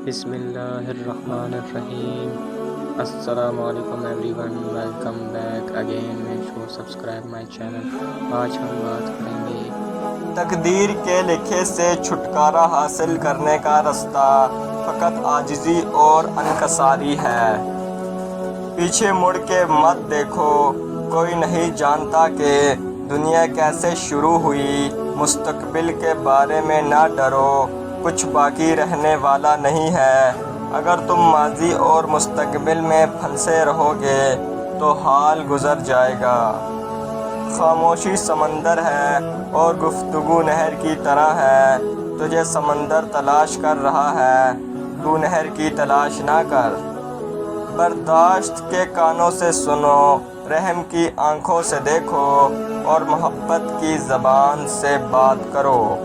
بسم اللہ الرحمن الرحیم۔ السلام علیکم every one, welcome back again, make sure subscribe my channel. آج ہم بات کریں گے تقدیر کے لکھے سے چھٹکارا حاصل کرنے کا رستہ فقط عاجزی اور انکساری ہے۔ پیچھے مڑ کے مت دیکھو، کوئی نہیں جانتا کہ دنیا کیسے شروع ہوئی۔ مستقبل کے بارے میں نہ ڈرو، کچھ باقی رہنے والا نہیں ہے۔ اگر تم ماضی اور مستقبل میں پھنسے رہو گے تو حال گزر جائے گا۔ خاموشی سمندر ہے اور گفتگو نہر کی طرح ہے۔ تجھے سمندر تلاش کر رہا ہے، تو نہر کی تلاش نہ کر۔ برداشت کے کانوں سے سنو، رحم کی آنکھوں سے دیکھو اور محبت کی زبان سے بات کرو۔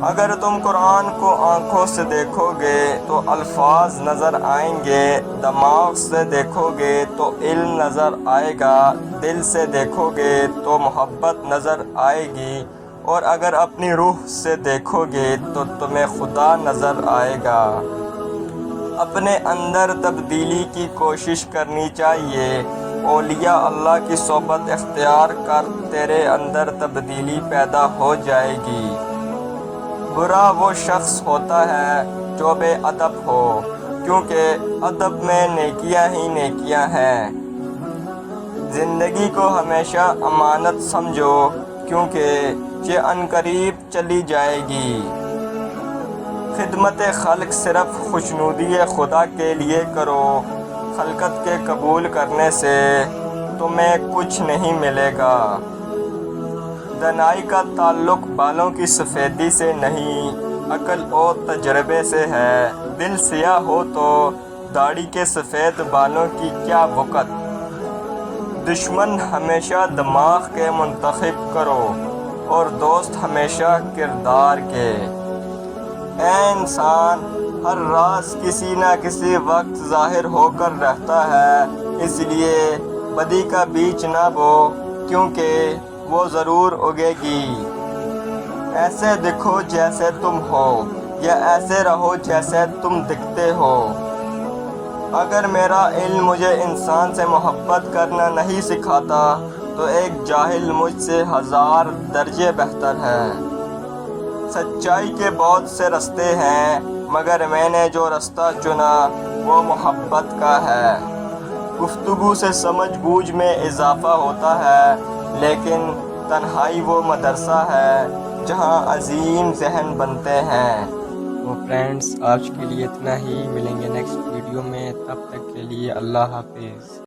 اگر تم قرآن کو آنکھوں سے دیکھو گے تو الفاظ نظر آئیں گے، دماغ سے دیکھو گے تو علم نظر آئے گا، دل سے دیکھو گے تو محبت نظر آئے گی، اور اگر اپنی روح سے دیکھو گے تو تمہیں خدا نظر آئے گا۔ اپنے اندر تبدیلی کی کوشش کرنی چاہیے۔ اولیاء اللہ کی صحبت اختیار کر، تیرے اندر تبدیلی پیدا ہو جائے گی۔ برا وہ شخص ہوتا ہے جو بے ادب ہو، کیونکہ ادب میں نیکیاں ہی نیکیاں ہیں۔ زندگی کو ہمیشہ امانت سمجھو، کیونکہ یہ عنقریب چلی جائے گی۔ خدمت خلق صرف خوشنودی خدا کے لیے کرو، خلقت کے قبول کرنے سے تمہیں کچھ نہیں ملے گا۔ دانائی کا تعلق بالوں کی سفیدی سے نہیں، عقل اور تجربے سے ہے۔ دل سیاہ ہو تو داڑھی کے سفید بالوں کی کیا وقت۔ دشمن ہمیشہ دماغ کے منتخب کرو اور دوست ہمیشہ کردار کے۔ اے انسان، ہر راز کسی نہ کسی وقت ظاہر ہو کر رہتا ہے، اس لیے بدی کا بیج نہ بو، کیونکہ وہ ضرور اگے گی۔ ایسے دکھو جیسے تم ہو، یا ایسے رہو جیسے تم دکھتے ہو۔ اگر میرا علم مجھے انسان سے محبت کرنا نہیں سکھاتا تو ایک جاہل مجھ سے 1000 درجے بہتر ہے۔ سچائی کے بہت سے رستے ہیں، مگر میں نے جو رستہ چنا وہ محبت کا ہے۔ گفتگو سے سمجھ بوجھ میں اضافہ ہوتا ہے، لیکن تنہائی وہ مدرسہ ہے جہاں عظیم ذہن بنتے ہیں۔ تو فرینڈز، آج کے لیے اتنا ہی، ملیں گے نیکسٹ ویڈیو میں، تب تک کے لیے اللہ حافظ۔